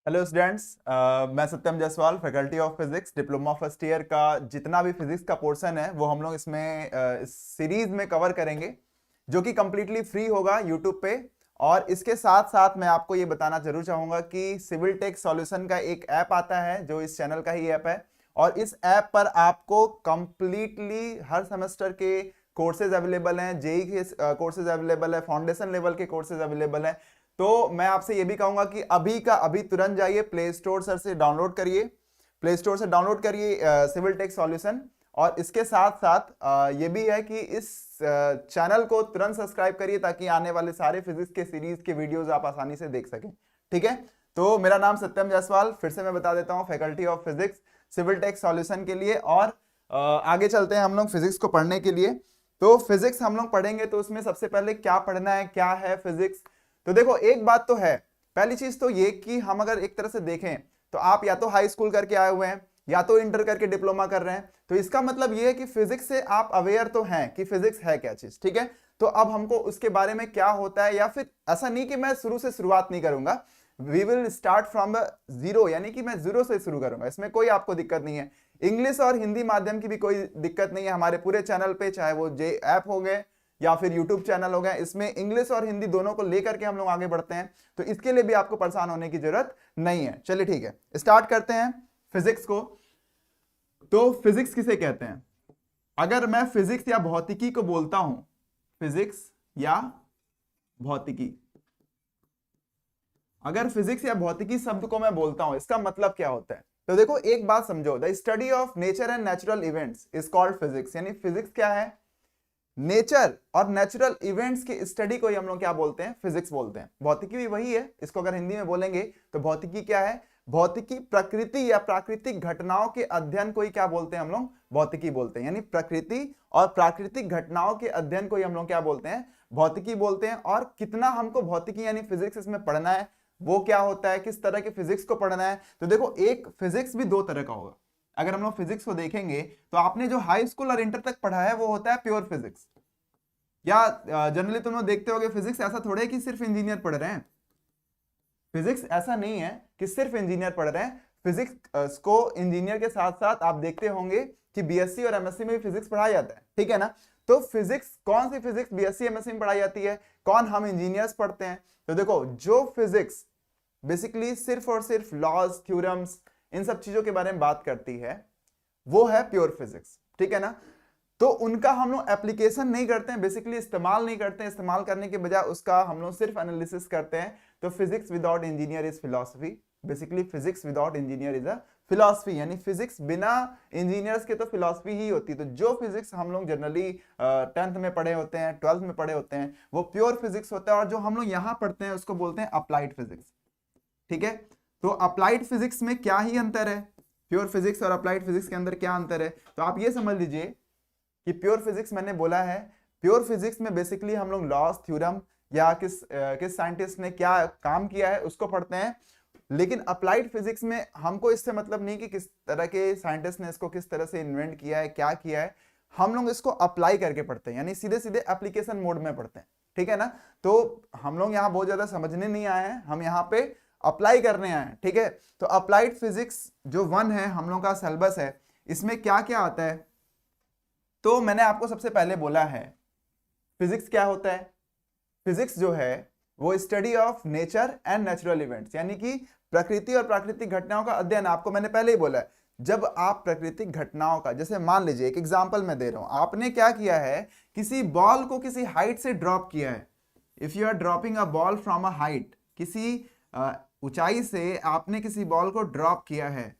Hello students, मैं Satyam Jaiswal, faculty of physics, diploma first year का जितना भी फिजिक्स का पोर्शन है वो हम लोग इसमें इस सीरीज में कवर करेंगे, जो कि कंप्लीटली फ्री होगा यूट्यूब पे। और इसके साथ साथ मैं आपको ये बताना जरूर चाहूंगा कि सिविल टेक सॉल्यूशन का एक ऐप आता है जो इस चैनल का ही ऐप है, और इस ऐप पर आपको कंप्लीटली हर सेमेस्टर के कोर्सेज अवेलेबल हैं, जेई के कोर्सेज अवेलेबल है, फाउंडेशन लेवल के कोर्सेज अवेलेबल हैं। तो मैं आपसे ये भी कहूंगा कि अभी का अभी तुरंत जाइए प्ले स्टोर से डाउनलोड करिए, प्ले स्टोर से डाउनलोड करिए सिविल टेक सॉल्यूशन। और इसके साथ साथ ये भी है कि इस चैनल को तुरंत सब्सक्राइब करिए ताकि आने वाले सारे फिजिक्स के सीरीज के वीडियोस आप आसानी से देख सकें। ठीक है, तो मेरा नाम सत्यम जायसवाल, फिर से मैं बता देता हूं, faculty of physics, civil tech solution के लिए। और आगे चलते हैं हम लोग फिजिक्स को पढ़ने के लिए। तो फिजिक्स हम लोग पढ़ेंगे तो उसमें सबसे पहले क्या पढ़ना है, क्या है फिजिक्स। तो देखो, एक बात तो है, पहली चीज तो ये कि हम अगर एक तरह से देखें तो आप या तो हाई स्कूल करके आए हुए हैं या तो इंटर करके डिप्लोमा कर रहे हैं, तो इसका मतलब ये है कि फिजिक्स से आप अवेयर तो हैं कि फिजिक्स है क्या चीज। ठीक है, तो अब हमको उसके बारे में क्या होता है, या फिर ऐसा नहीं कि मैं शुरुआत नहीं करूंगा, we will start from zero, यानी कि मैं जीरो से शुरू करूंगा, इसमें कोई आपको दिक्कत नहीं है। इंग्लिश और हिंदी माध्यम की भी कोई दिक्कत नहीं है हमारे पूरे चैनल पे, चाहे वो जे ऐप हो गए या फिर यूट्यूब चैनल हो गया, इसमें इंग्लिश और हिंदी दोनों को लेकर के हम लोग आगे बढ़ते हैं, तो इसके लिए भी आपको परेशान होने की जरूरत नहीं है। चलिए ठीक है, स्टार्ट करते हैं फिजिक्स को। तो फिजिक्स किसे कहते हैं? अगर मैं फिजिक्स या भौतिकी को बोलता हूं, फिजिक्स या भौतिकी, अगर फिजिक्स या भौतिकी शब्द को मैं बोलता हूं, इसका मतलब क्या होता है? तो देखो, एक बात समझो, the study of nature and natural events is called physics. यानी फिजिक्स क्या है? नेचर और नेचुरल इवेंट्स की स्टडी को ही हम लोग क्या बोलते हैं? फिजिक्स बोलते हैं। भौतिकी भी वही है, इसको अगर हिंदी में बोलेंगे तो भौतिकी क्या है? भौतिकी प्रकृति या प्राकृतिक घटनाओं के अध्ययन को ही क्या बोलते हैं हम लोग? भौतिकी बोलते हैं। यानी प्रकृति और प्राकृतिक घटनाओं के अध्ययन को ही हम लोग क्या बोलते हैं? भौतिकी बोलते हैं। और कितना हमको भौतिकी यानी फिजिक्स इसमें पढ़ना है, वो क्या होता है, किस तरह के फिजिक्स को पढ़ना है। तो देखो, एक फिजिक्स भी दो तरह का होगा। अगर हम लोग फिजिक्स को देखेंगे तो आपने जो हाई स्कूल और इंटर तक पढ़ा है वो होता है प्योर फिजिक्स। या जनरली तुम लोग देखते होगे, फिजिक्स ऐसा थोड़ा है कि सिर्फ इंजीनियर पढ़ रहे हैं। फिजिक्स ऐसा नहीं है कि सिर्फ इंजीनियर पढ़ रहे हैं। फिजिक्स को इंजीनियर के साथ साथ आप देखते होंगे कि बीएससी और एमएससी में भी फिजिक्स पढ़ाया जाता है। ठीक है ना? तो फिजिक्स, कौन सी फिजिक्स बीएससी एमएससी में पढ़ाई जाती है, कौन हम इंजीनियर्स पढ़ते हैं? तो देखो, जो फिजिक्स बेसिकली सिर्फ और सिर्फ लॉज, थ्योरम्स, इन सब चीजों के बारे में बात करती है, वो है प्योर फिजिक्स। ठीक है ना? तो उनका हम लोग एप्लीकेशन नहीं करते हैं, बेसिकली इस्तेमाल नहीं करते हैं। इस्तेमाल करने के बजाय उसका हम लोग सिर्फ एनालिसिस करते हैं। तो physics without engineer is philosophy. Basically physics without engineer is a philosophy, यानी फिजिक्स बिना इंजीनियर्स के तो फिलॉसफी ही होती है। तो जो फिजिक्स हम लोग जनरली 10th में पढ़े होते हैं, 12th में पढ़े होते हैं, वो प्योर फिजिक्स होता है। और जो हम लोग यहां पढ़ते हैं उसको बोलते हैं अप्लाइड फिजिक्स। ठीक है, तो अप्लाइड फिजिक्स में क्या ही अंतर है, प्योर फिजिक्स और अप्लाइड फिजिक्स के अंदर क्या अंतर है? तो आप ये समझ लीजिए कि प्योर फिजिक्स, मैंने बोला है, प्योर फिजिक्स में बेसिकली हम लोग लॉस, थ्योरम या किस साइंटिस्ट ने क्या काम किया है उसको पढ़ते हैं। लेकिन अप्लाइड फिजिक्स में हमको इससे मतलब नहीं कि किस तरह के साइंटिस्ट ने इसको किस तरह से इन्वेंट किया है, क्या किया है। हम लोग इसको अप्लाई करके पढ़ते हैं, यानी सीधे सीधे एप्लीकेशन मोड में पढ़ते हैं। ठीक है ना? तो हम लोग यहाँ बहुत ज्यादा समझने नहीं आए हैं, हम यहाँ पे अप्लाई करने आए हैं। ठीक है, तो अप्लाइड फिजिक्स जो 1 है हम लोग का सिलेबस है, इसमें क्या क्या आता है? तो मैंने आपको सबसे पहले बोला है, फिजिक्स क्या होता है? फिजिक्स जो है वो study of nature and natural events, यानी कि प्रकृति और प्राकृतिक घटनाओं का अध्ययन। आपको मैंने पहले ही बोला है, जब आप प्राकृतिक घटनाओं का, जैसे मान लीजिए एक एग्जांपल मैं दे रहा हूं, आपने क्या किया है, किसी बॉल को किसी हाइट से ड्रॉप किया है। If you are dropping a ball from a height, किसी ऊंचाई से आपने किसी बॉल को ड्रॉप किया है,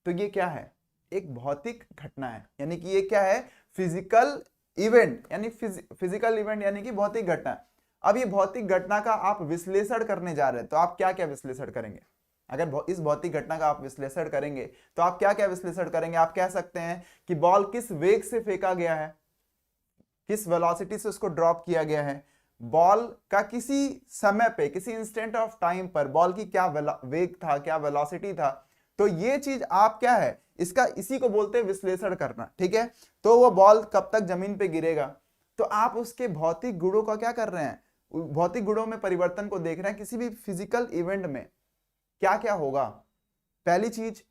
तो ये क्या है? एक भौतिक घटना है। यानी कि ये क्या है? फिजिकल इवेंट, यानी फिजिकल इवेंट यानी कि भौतिक घटना। अब ये भौतिक घटना का आप विश्लेषण करने जा रहे हैं, तो आप क्या क्या विश्लेषण करेंगे? अगर इस भौतिक घटना का आप विश्लेषण करेंगे तो आप क्या क्या विश्लेषण करेंगे? आप कह सकते हैं कि बॉल किस वेग से फेंका गया है, किस वेलोसिटी से उसको ड्रॉप किया गया है, बॉल का किसी समय पे, किसी इंस्टेंट ऑफ टाइम पर बॉल की क्या वेग था, क्या वेलोसिटी था। तो ये चीज आप क्या है, इसका, इसी को बोलते हैं विश्लेषण करना। ठीक है, तो वो बॉल कब तक जमीन पे गिरेगा, तो आप उसके भौतिक गुणों का क्या कर रहे हैं, भौतिक गुणों में परिवर्तन को देख रहे हैं किसी भी फिजिकल इवेंट में। क्या क्या होगा? पहली चीज,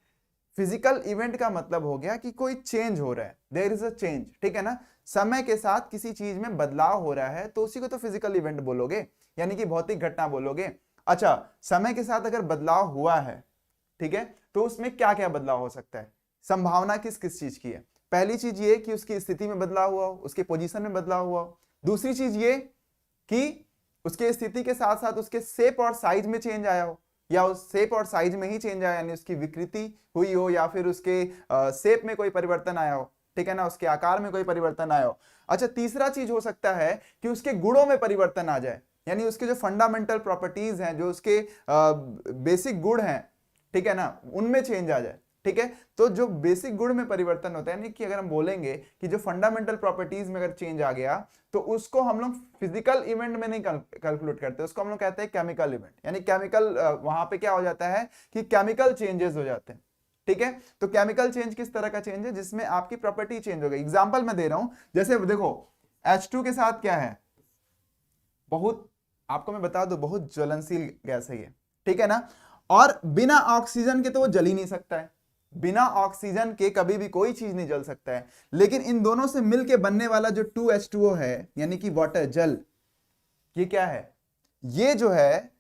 फिजिकल इवेंट का मतलब हो गया कि कोई चेंज हो रहा है, देयर इज अ चेंज, ठीक है ना, समय के साथ किसी चीज में बदलाव हो रहा है तो उसी को तो फिजिकल इवेंट बोलोगे, यानी कि भौतिक घटना बोलोगे। अच्छा, समय के साथ अगर बदलाव हुआ है, ठीक है, तो उसमें क्या क्या बदलाव हो सकता है? संभावना किस किस चीज की है? पहली चीज ये कि उसकी स्थिति में बदलाव हुआ हो, उसके पोजीशन में बदलाव हुआ हो। दूसरी चीज ये कि उसके स्थिति के साथ साथ उसके शेप और साइज में चेंज आया हो, या उस शेप और साइज में ही चेंज आया, यानी उसकी विकृति हुई हो, या फिर उसके शेप में कोई परिवर्तन आया हो, ठीक है ना, उसके आकार में कोई परिवर्तन आया हो। अच्छा, तीसरा चीज हो सकता है कि उसके गुणों में परिवर्तन आ जाए, यानी उसके जो फंडामेंटल प्रॉपर्टीज हैं, जो उसके बेसिक गुण हैं, ठीक है ना, उनमें चेंज आ जाए, ठीक है। तो जो बेसिक गुण में परिवर्तन होता है, यानी कि अगर हम बोलेंगे कि जो फंडामेंटल प्रॉपर्टीज में अगर चेंज आ गया, तो उसको हम लोग फिजिकल इवेंट में नहीं कैलकुलेट करते, उसको हम लोग कहते हैं केमिकल इवेंट, यानी केमिकल, वहां पे क्या हो जाता है कि केमिकल चेंजेस हो जाते हैं, ठीक है। तो केमिकल चेंज किस तरह का चेंज है? जिसमें आपकी प्रॉपर्टी चेंज हो गई। एग्जांपल मैं दे रहा हूं, जैसे देखो H2 के साथ क्या है, बहुत, आपको मैं बता दूं, बहुत ज्वलनशील गैस है ये, ठीक है ना, और बिना ऑक्सीजन के तो वो जल ही नहीं सकता है, बिना ऑक्सीजन के कभी भी कोई चीज नहीं जल सकता है। लेकिन इन दोनों से मिलके बनने वाला जो 2H2O है, यानी कि वाटर, जल, ये क्या है? ये जो है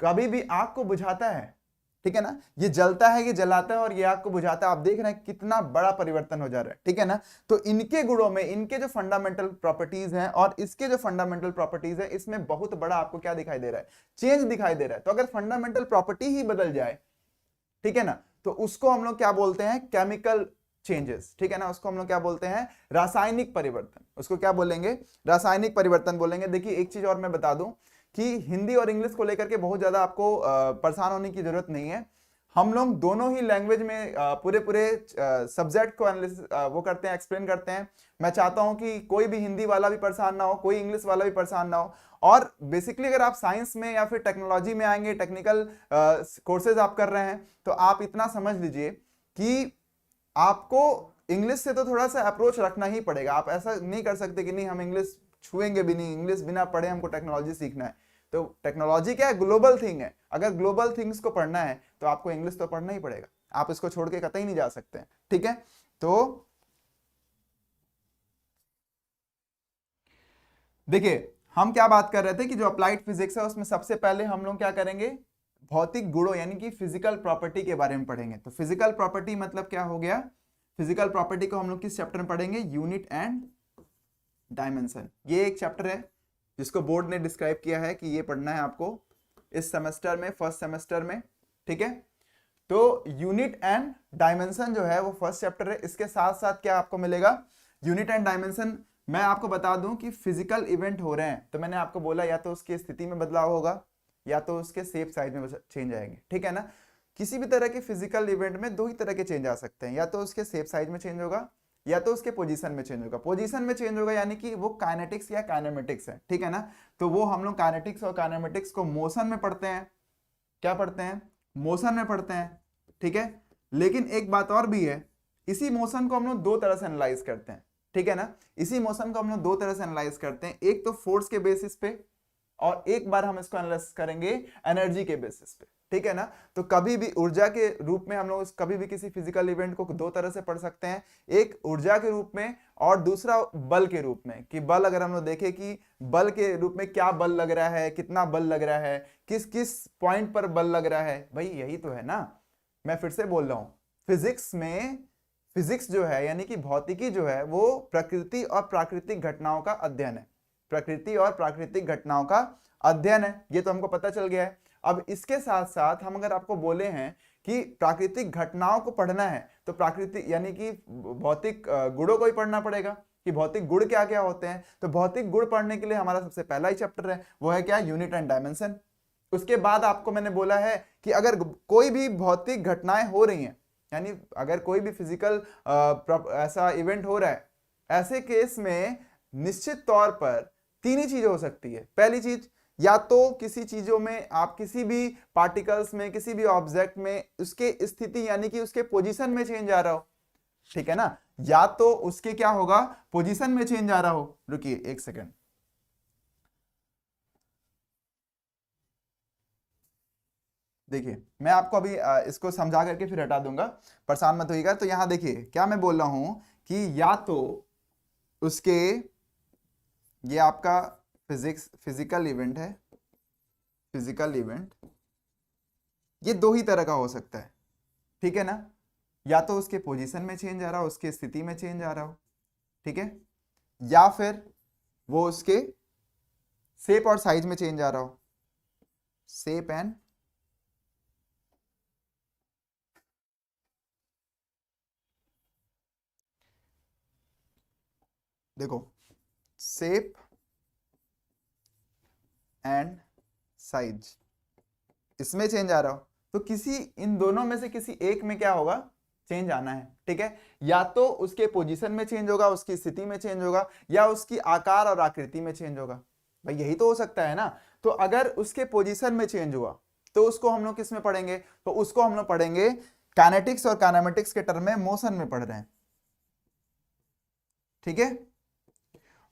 कभी भी आग को बुझाता है, ठीक है ना, ये जलता है, ये जलाता है, और ये आग को बुझाता है। आप देख रहे हैं कितना बड़ा परिवर्तन हो जा रहा है, ठीक है ना। तो इनके गुणों में, इनके जो फंडामेंटल प्रॉपर्टीज हैं और इसके जो फंडामेंटल प्रॉपर्टीज है, इसमें बहुत बड़ा आपको क्या दिखाई दे रहा है? चेंज दिखाई दे रहा है। तो अगर फंडामेंटल प्रॉपर्टी ही बदल जाए, ठीक है ना, तो उसको हम लोग क्या बोलते हैं? केमिकल चेंजेस, ठीक है ना, उसको हम लोग क्या बोलते हैं? रासायनिक परिवर्तन। उसको क्या बोलेंगे? रासायनिक परिवर्तन बोलेंगे। देखिए एक चीज और मैं बता दूं कि हिंदी और इंग्लिश को लेकर के बहुत ज्यादा आपको परेशान होने की जरूरत नहीं है। हम लोग दोनों ही लैंग्वेज में पूरे पूरे सब्जेक्ट को एनालिसिस वो करते हैं, एक्सप्लेन करते हैं। मैं चाहता हूं कि कोई भी हिंदी वाला भी परेशान ना हो, कोई इंग्लिश वाला भी परेशान ना हो। और बेसिकली अगर आप साइंस में या फिर टेक्नोलॉजी में आएंगे, टेक्निकल कोर्सेज आप कर रहे हैं, तो आप इतना समझ लीजिए कि आपको इंग्लिश से तो थोड़ा सा अप्रोच रखना ही पड़ेगा। आप ऐसा नहीं कर सकते कि नहीं हम इंग्लिश छुएंगे भी नहीं, इंग्लिश बिना पढ़े हमको टेक्नोलॉजी सीखना है। तो टेक्नोलॉजी क्या है? ग्लोबल थिंग है। अगर ग्लोबल थिंग्स को पढ़ना है तो आपको इंग्लिश तो पढ़ना ही पड़ेगा, आप इसको छोड़ के कतई नहीं जा सकते, ठीक है। तो देखिए हम क्या बात कर रहे थे कि जो अप्लाइड फिजिक्स है उसमें सबसे पहले हम लोग क्या करेंगे? भौतिक गुणों यानी कि फिजिकल प्रॉपर्टी के बारे में पढ़ेंगे। तो फिजिकल प्रॉपर्टी मतलब क्या हो गया? फिजिकल प्रॉपर्टी को हम लोग किस चैप्टर में पढ़ेंगे? Unit and dimension. ये एक चैप्टर है जिसको बोर्ड ने डिस्क्राइब किया है कि ये पढ़ना है आपको इस सेमेस्टर में, फर्स्ट सेमेस्टर में, ठीक है। तो यूनिट एंड डायमेंशन जो है वो फर्स्ट चैप्टर है। इसके साथ साथ क्या आपको मिलेगा? Unit and dimension. मैं आपको बता दूं कि फिजिकल इवेंट हो रहे हैं, तो मैंने आपको बोला या तो उसकी स्थिति में बदलाव होगा या तो उसके शेप साइज में चेंज आएंगे, ठीक है ना। किसी भी तरह के फिजिकल इवेंट में दो ही तरह के चेंज आ सकते हैं, या तो उसके शेप साइज में चेंज होगा या तो उसके पोजीशन में चेंज होगा। पोजीशन में चेंज होगा यानी कि वो काइनेटिक्स या काइनेमेटिक्स है, ठीक है ना। तो वो हम लोग काइनेटिक्स और काइनेमेटिक्स को मोशन में पढ़ते हैं। क्या पढ़ते हैं? मोशन में पढ़ते हैं, ठीक है। लेकिन एक बात और भी है, इसी मोशन को हम लोग दो तरह से एनालाइज करते हैं, ठीक है ना। इसी मोशन को हम लोग दो तरह से एनालाइज करते हैं, एक तो फोर्स के बेसिस पे, और एक बार हम इसको एनालाइज करेंगे एनर्जी के बेसिस पे, ठीक है ना। तो कभी भी ऊर्जा के रूप में हम लोग कभी भी किसी फिजिकल इवेंट को दो तरह से पढ़ सकते हैं, एक ऊर्जा के रूप में और दूसरा बल के रूप में। कि बल अगर हम लोग देखें कि बल के रूप में क्या बल लग रहा है, कितना बल लग रहा है, किस किस पॉइंट पर बल लग रहा है, भाई यही तो है ना। मैं फिर से बोल रहा हूं, फिजिक्स में, फिजिक्स जो है यानी कि भौतिकी जो है वो प्रकृति और प्राकृतिक घटनाओं का अध्ययन है। प्रकृति और प्राकृतिक घटनाओं का अध्ययन है, ये तो हमको पता चल गया है। अब इसके साथ साथ हम अगर आपको बोले हैं कि प्राकृतिक घटनाओं को पढ़ना है, तो प्राकृतिक यानी कि भौतिक गुणों को ही पढ़ना पड़ेगा कि भौतिक गुण क्या क्या होते हैं। तो भौतिक गुण पढ़ने के लिए हमारा सबसे पहला ही चैप्टर है, वो है क्या? Unit and dimension. उसके बाद आपको मैंने बोला है कि अगर कोई भी भौतिक घटनाएं हो रही हैं, यानी अगर कोई भी फिजिकल ऐसा इवेंट हो रहा है, ऐसे केस में निश्चित तौर पर तीन ही चीजें हो सकती है। पहली चीज, या तो किसी चीजों में आप किसी भी पार्टिकल्स में, किसी भी ऑब्जेक्ट में उसके स्थिति यानी कि उसके पोजीशन में चेंज आ रहा हो, ठीक है ना, या तो उसके क्या होगा? पोजीशन में चेंज आ रहा हो। रुकिए एक सेकेंड, देखिए मैं आपको अभी इसको समझा करके फिर हटा दूंगा, परेशान मत होइएगा। तो यहां देखिए क्या मैं बोल रहा हूं कि या तो उसके, ये आपका फिजिकल इवेंट है, फिजिकल इवेंट ये दो ही तरह का हो सकता है, ठीक है ना। या तो उसके पोजीशन में चेंज आ रहा हो, उसकी स्थिति में चेंज आ रहा हो, ठीक है, या फिर वो उसके शेप और साइज में चेंज आ रहा हो, शेप एंड, देखो शेप एंड साइज इसमें चेंज आ रहा हो, तो किसी इन दोनों में से किसी एक में क्या होगा, चेंज आना है, ठीक है। या तो उसके पोजीशन में चेंज होगा, उसकी स्थिति में चेंज होगा, या उसकी आकार और आकृति में चेंज होगा। भाई यही तो हो सकता है ना। तो अगर उसके पोजीशन में चेंज हुआ तो उसको हम लोग किस में पढ़ेंगे, तो उसको हम लोग पढ़ेंगे काइनेटिक्स और काइनेमेटिक्स के टर्म में मोशन में पढ़ रहे हैं, ठीक है।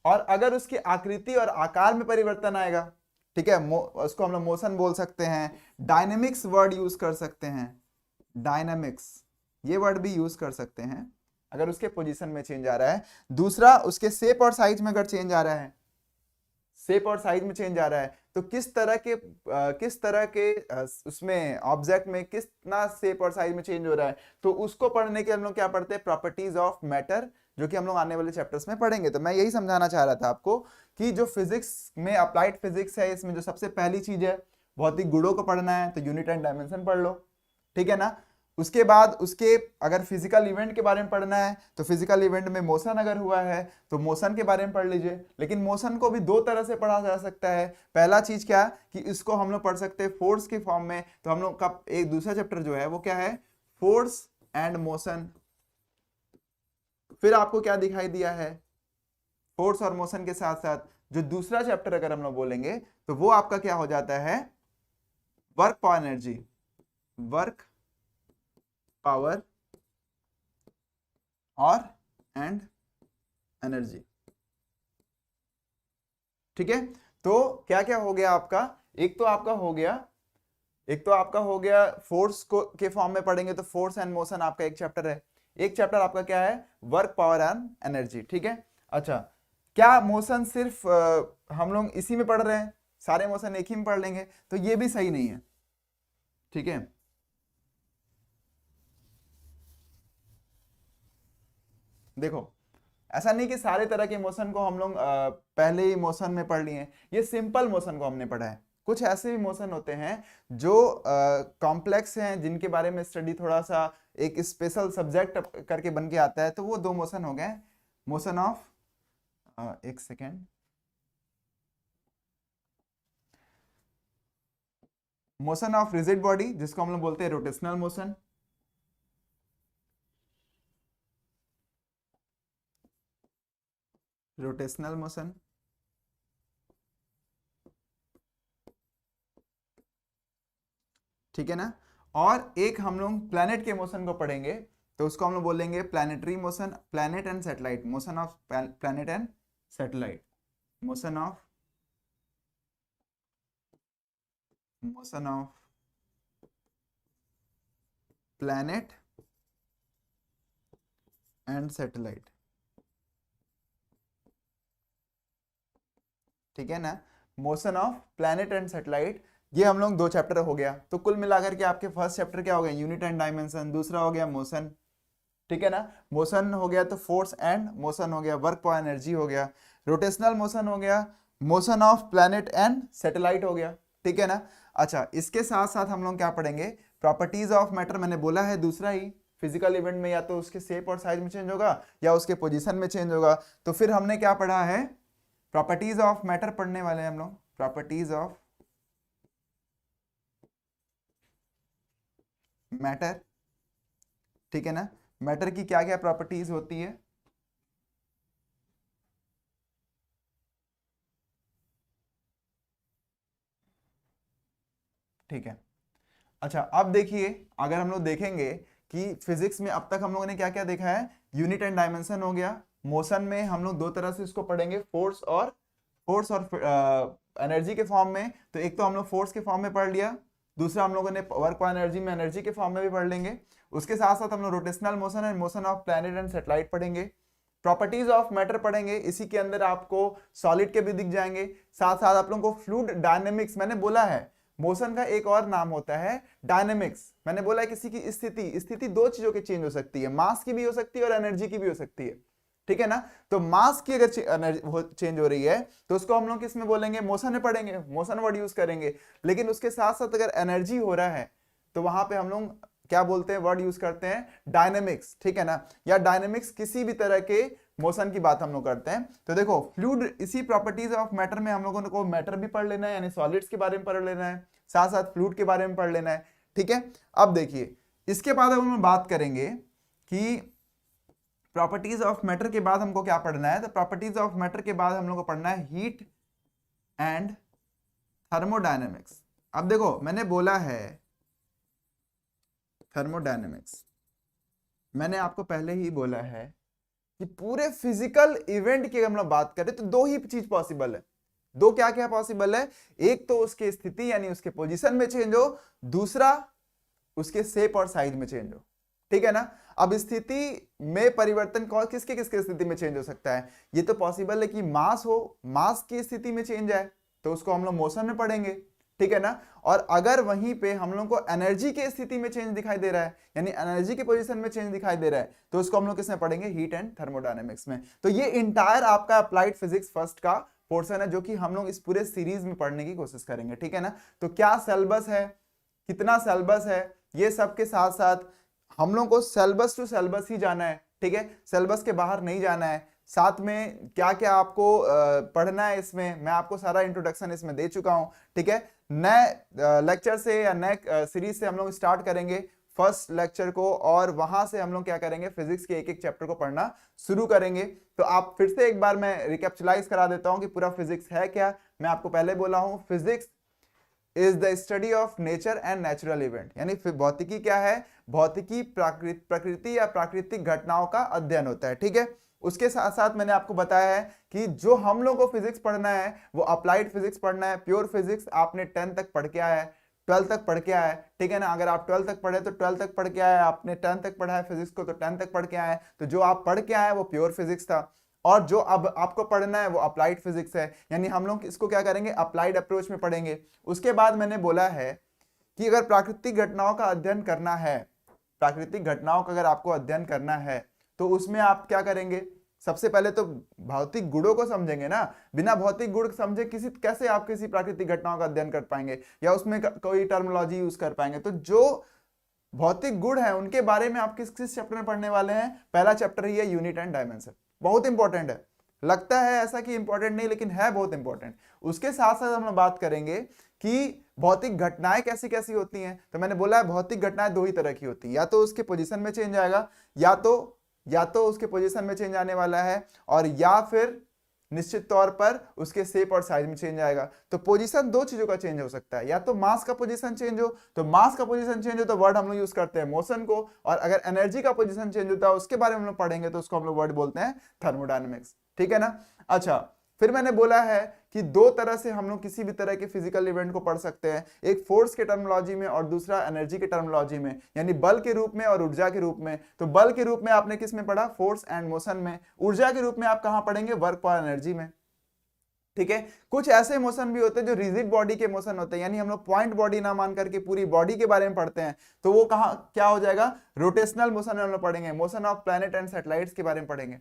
और अगर उसकी आकृति और आकार में परिवर्तन आएगा, ठीक है, उसको हम लोग मोशन बोल सकते हैं, डायनेमिक्स वर्ड यूज कर सकते हैं, डायनेमिक्स ये वर्ड भी यूज कर सकते हैं अगर उसके पोजीशन में चेंज आ रहा है। दूसरा उसके शेप और साइज में अगर चेंज आ रहा है, शेप और साइज में चेंज आ रहा है, तो किस तरह के उसमें ऑब्जेक्ट में कितना शेप और साइज में चेंज हो रहा है, तो उसको पढ़ने के हम लोग क्या पढ़ते हैं, प्रॉपर्टीज ऑफ मैटर, जो कि हम लोग आने वाले चैप्टर्स में पढ़ेंगे। तो मैं यही समझाना चाह रहा था आपको कि जो फिजिक्स में अप्लाइड फिजिक्स है, इसमें जो सबसे पहली चीज है भौतिक गुणों को पढ़ना है, तो यूनिट एंड डायमेंशन पढ़ लो, ठीक है ना। उसके बाद उसके अगर फिजिकल इवेंट के बारे में पढ़ना है, तो फिजिकल इवेंट में मोशन अगर हुआ है तो मोशन के बारे में पढ़ लीजिए। लेकिन मोशन को भी दो तरह से पढ़ा जा सकता है। पहला चीज क्या कि इसको हम लोग पढ़ सकते हैं फोर्स के फॉर्म में, तो हम लोग का एक दूसरा चैप्टर जो है वो क्या है, फोर्स एंड मोशन। फिर आपको क्या दिखाई दिया है, फोर्स और मोशन के साथ साथ जो दूसरा चैप्टर अगर हम लोग बोलेंगे तो वो आपका क्या हो जाता है, work power energy, work power और एंड एनर्जी, ठीक है। तो क्या क्या हो गया आपका, एक तो आपका हो गया फोर्स को के फॉर्म में पढ़ेंगे तो फोर्स एंड मोशन आपका एक चैप्टर है। एक चैप्टर आपका क्या है, वर्क पावर एंड एनर्जी, ठीक है। अच्छा, क्या मोशन सिर्फ हम लोग इसी में पढ़ रहे हैं, सारे मोशन एक ही में पढ़ लेंगे, तो ये भी सही नहीं है, ठीक है। देखो ऐसा नहीं कि सारे तरह के मोशन को हम लोग पहले ही मोशन में पढ़ लिए हैं, ये सिंपल मोशन को हमने पढ़ा है। कुछ ऐसे भी मोशन होते हैं जो कॉम्प्लेक्स हैं, जिनके बारे में स्टडी थोड़ा सा एक स्पेशल सब्जेक्ट करके बन के आता है, तो वो दो मोशन हो गए, मोशन ऑफ एक second, motion of rigid body जिसको हम लोग बोलते हैं रोटेशनल मोशन, रोटेशनल मोशन, ठीक है ना। और एक हम लोग प्लैनेट के मोशन को पढ़ेंगे, तो उसको हम लोग बोलेंगे planetary motion, planet and satellite, motion of planet and satellite, motion of planet and satellite, ठीक है ना। Motion of planet and satellite, ये हम लोग दो चैप्टर हो गया। तो कुल मिलाकर के आपके फर्स्ट चैप्टर क्या हो गया, यूनिट एंड डायमेंशन, दूसरा हो गया मोशन, ठीक है ना। मोशन हो गया तो फोर्स एंड मोशन हो गया, वर्क पावर एनर्जी हो गया, रोटेशनल मोशन हो गया, motion of planet and satellite हो गया, ठीक है ना। अच्छा, इसके साथ साथ हम लोग क्या पढ़ेंगे, प्रॉपर्टीज ऑफ मैटर, मैंने बोला है दूसरा ही, फिजिकल इवेंट में या तो उसके शेप और साइज में चेंज होगा या उसके पोजीशन में चेंज होगा। तो फिर हमने क्या पढ़ा है, प्रॉपर्टीज ऑफ मैटर पढ़ने वाले हैं हम लोग, प्रॉपर्टीज ऑफ मैटर, ठीक है ना। मैटर की क्या क्या प्रॉपर्टीज होती है, ठीक है। अच्छा अब देखिए, अगर हम लोग देखेंगे कि फिजिक्स में अब तक हम लोगों ने क्या क्या देखा है, यूनिट एंड डायमेंशन हो गया, मोशन में हम लोग दो तरह से इसको पढ़ेंगे, फोर्स और एनर्जी के फॉर्म में। तो एक तो हम लोग फोर्स के फॉर्म में पढ़ लिया, दूसरा हम लोगों ने वर्क ऑन एनर्जी में एनर्जी के फॉर्म में भी पढ़ लेंगे। उसके साथ साथ हम लोग rotational motion and motion of planet and satellite पढ़ेंगे, प्रॉपर्टीज ऑफ मैटर पढ़ेंगे, इसी के अंदर आपको सॉलिड के भी दिख जाएंगे। साथ साथ आप लोगों को फ्लूइड डायनेमिक्स, मैंने बोला है मोशन का एक और नाम होता है डायनेमिक्स। मैंने बोला है किसी की स्थिति दो चीजों की चेंज हो सकती है, मास की भी हो सकती है और एनर्जी की भी हो सकती है, ठीक है ना। तो मास की अगर चेंज हो रही है तो उसको हम लोग किस में बोलेंगे, मोशन में पढ़ेंगे, मोशन वर्ड यूज करेंगे। लेकिन उसके साथ साथ अगर एनर्जी हो रहा है तो वहां पे हम लोग क्या बोलते हैं, वर्ड यूज करते हैं डायनेमिक्स, ठीक है ना। या डायनेमिक्स किसी भी तरह के मोशन की बात हम लोग करते हैं। तो देखो फ्लूइड, इसी प्रॉपर्टीज ऑफ मैटर में हम लोगों को मैटर भी पढ़ लेना है, यानी सॉलिड्स के बारे में पढ़ लेना है, साथ साथ फ्लूइड के बारे में पढ़ लेना है, ठीक है। अब देखिए इसके बाद अब हम बात करेंगे कि प्रॉपर्टीज ऑफ मैटर के बाद हमको क्या पढ़ना है। तो प्रॉपर्टीज ऑफ मैटर के बाद हम लोग को पढ़ना है हीट एंड थर्मोडायनेमिक्स। अब देखो मैंने बोला है थर्मोडायनेमिक्स, मैंने आपको पहले ही बोला है कि पूरे फिजिकल इवेंट की हम लोग बात करें तो दो ही चीज पॉसिबल है। दो क्या क्या पॉसिबल है, एक तो उसकी स्थिति यानी उसके पोजीशन में चेंज हो, दूसरा उसके शेप और साइज में चेंज हो, ठीक है ना। अब स्थिति में परिवर्तन किसके किसके स्थिति में चेंज हो सकता है, ये तो पॉसिबल है कि मास हो, मास की स्थिति में चेंज आए तो उसको हम लोग मोशन में पढ़ेंगे, ठीक है ना। और अगर वहीं पे हम लोग को एनर्जी की स्थिति में चेंज दिखाई दे रहा है, यानी एनर्जी के पोजीशन में चेंज दिखाई दे रहा है, तो उसको हम लोग किसमें पढ़ेंगे, हीट एंड थर्मोडायनेमिक्स में। तो ये इंटायर आपका अप्लाइड फिजिक्स फर्स्ट का पोर्शन है जो कि हम लोग इस पूरे सीरीज में पढ़ने की कोशिश करेंगे, ठीक है ना। तो क्या सिलेबस है, कितना सिलेबस है, ये सब के साथ साथ हम लोग को सिलेबस टू सिलेबस ही जाना है, ठीक है, सिलेबस के बाहर नहीं जाना है। साथ में क्या क्या आपको पढ़ना है इसमें मैं आपको सारा इंट्रोडक्शन इसमें दे चुका हूं, ठीक है। नए लेक्चर से या नए सीरीज से हम लोग स्टार्ट करेंगे फर्स्ट लेक्चर को, और वहां से हम लोग क्या करेंगे, फिजिक्स के एक एक चैप्टर को पढ़ना शुरू करेंगे। तो आप फिर से एक बार मैं रिकैप्चुलाइज करा देता हूं कि पूरा फिजिक्स है क्या। मैं आपको पहले बोला हूं physics is the study of nature and natural event, यानी भौतिकी क्या है, भौतिकी प्रकृति या प्राकृतिक घटनाओं का अध्ययन होता है, ठीक है। उसके साथ साथ मैंने आपको बताया है कि जो हम लोग को फिजिक्स पढ़ना है वो अप्लाइड फिजिक्स पढ़ना है। प्योर फिजिक्स आपने 10 तक पढ़ के आया है, 12 तक पढ़ के आया है, ठीक है ना। अगर आप 12 तक पढ़े तो 12 तक पढ़ के आया है, आपने 10 तक पढ़ा है फिजिक्स को तो 10 तक पढ़ के आया है। तो जो आप पढ़ के आए वो प्योर फिजिक्स था, और जो अब आपको पढ़ना है वो अप्लाइड फिजिक्स है, यानी हम लोग इसको क्या करेंगे, अप्लाइड अप्रोच में पढ़ेंगे। उसके बाद मैंने बोला है कि अगर प्राकृतिक घटनाओं का अध्ययन करना है, प्राकृतिक घटनाओं का अगर आपको अध्ययन करना है तो उसमें आप क्या करेंगे, सबसे पहले तो भौतिक गुणों को समझेंगे ना। बिना भौतिक गुण समझे कैसे आप किसी प्राकृतिक घटनाओं का अध्ययन कर पाएंगे या उसमें कोई टर्मिनोलॉजी यूज कर पाएंगे। तो जो भौतिक गुण है उनके बारे में आप किस किस चैप्टर में पढ़ने वाले हैं, पहला चैप्टर ही है यूनिट एंड डायमेंशन, बहुत इंपॉर्टेंट है। लगता है ऐसा कि इंपॉर्टेंट नहीं, लेकिन है बहुत इंपॉर्टेंट। उसके साथ साथ हम लोग बात करेंगे कि भौतिक घटनाएं कैसी कैसी होती हैं। तो मैंने बोला है भौतिक घटनाएं दो ही तरह की होती हैं, या तो उसके पोजीशन में चेंज आएगा, या तो उसके पोजीशन में चेंज आने वाला है, और या फिर निश्चित तौर पर उसके शेप और साइज में चेंज आएगा। तो पोजीशन दो चीजों का चेंज हो सकता है, या तो मास का पोजीशन चेंज हो, तो मास का पोजीशन चेंज हो तो वर्ड हम लोग यूज करते हैं मोशन को, और अगर एनर्जी का पोजीशन चेंज होता है उसके बारे में हम लोग पढ़ेंगे तो उसको हम लोग वर्ड बोलते हैं थर्मोडायनेमिक्स, ठीक है ना। अच्छा, फिर मैंने बोला है कि दो तरह से हम लोग किसी भी तरह के फिजिकल इवेंट को पढ़ सकते हैं, एक फोर्स के टर्मिनोलॉजी में और दूसरा एनर्जी के टर्मिनोलॉजी में, यानी बल के रूप में और ऊर्जा के रूप में। तो बल के रूप में आपने किस में पढ़ा, फोर्स एंड मोशन में। ऊर्जा के रूप में आप कहां पढ़ेंगे, वर्क और एनर्जी में, ठीक है। कुछ ऐसे मोशन भी होते हैं जो रिजिड बॉडी के मोशन होते हैं, यानी हम लोग पॉइंट बॉडी ना मान करके पूरी बॉडी के बारे में पढ़ते हैं, तो वो कहां क्या हो जाएगा, रोटेशनल मोशन में हम लोग पढ़ेंगे, motion of planet and satellites के बारे में पढ़ेंगे,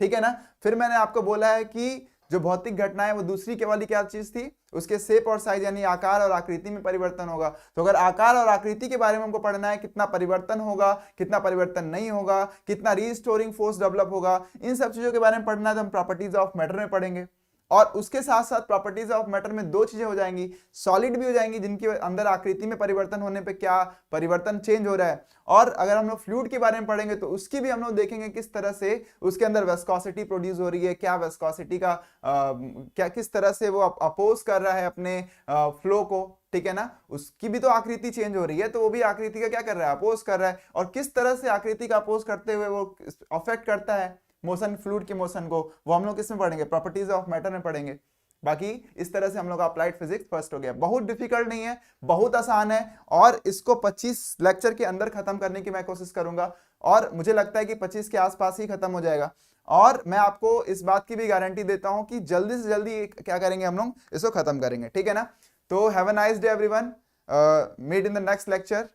ठीक है ना। फिर मैंने आपको बोला है कि जो भौतिक घटना है वो दूसरी के वाली क्या चीज थी, उसके शेप और साइज यानी आकार और आकृति में परिवर्तन होगा। तो अगर आकार और आकृति के बारे में हमको पढ़ना है, कितना परिवर्तन होगा, कितना परिवर्तन नहीं होगा, कितना रीस्टोरिंग फोर्स डेवलप होगा, इन सब चीजों के बारे में पढ़ना है तो हम प्रॉपर्टीज ऑफ मैटर में पढ़ेंगे। और उसके साथ साथ प्रॉपर्टीज ऑफ मैटर में दो चीजें हो जाएंगी, सॉलिड भी हो जाएंगी जिनके अंदर आकृति में परिवर्तन होने पे क्या परिवर्तन चेंज हो रहा है, और अगर हम लोग फ्लूइड के बारे में पढ़ेंगे तो उसकी भी हम लोग देखेंगे किस तरह से उसके अंदर वेस्कोसिटी प्रोड्यूस हो रही है, क्या वेस्कोसिटी का क्या किस तरह से वो अपोज कर रहा है अपने फ्लो को, ठीक है ना। उसकी भी तो आकृति चेंज हो रही है, तो वो भी आकृति का क्या कर रहा है, अपोज कर रहा है, और किस तरह से आकृति का अपोज करते हुए वो अफेक्ट करता है मोशन, फ्लूइड के मोशन को, वो हम लोग किसमें पढ़ेंगे, प्रॉपर्टीज ऑफ मैटर में पढ़ेंगे। बाकी इस तरह से हम लोग अप्लाइड फिजिक्स फर्स्ट हो गया। बहुत डिफिकल्ट नहीं है, बहुत आसान है, और इसको 25 लेक्चर के अंदर खत्म करने की मैं कोशिश करूंगा, और मुझे लगता है कि 25 के आसपास ही खत्म हो जाएगा। और मैं आपको इस बात की भी गारंटी देता हूं कि जल्दी से जल्दी क्या करेंगे हम लोग, इसको खत्म करेंगे, ठीक है ना। तो have a nice day everyone, meet in the next lecture.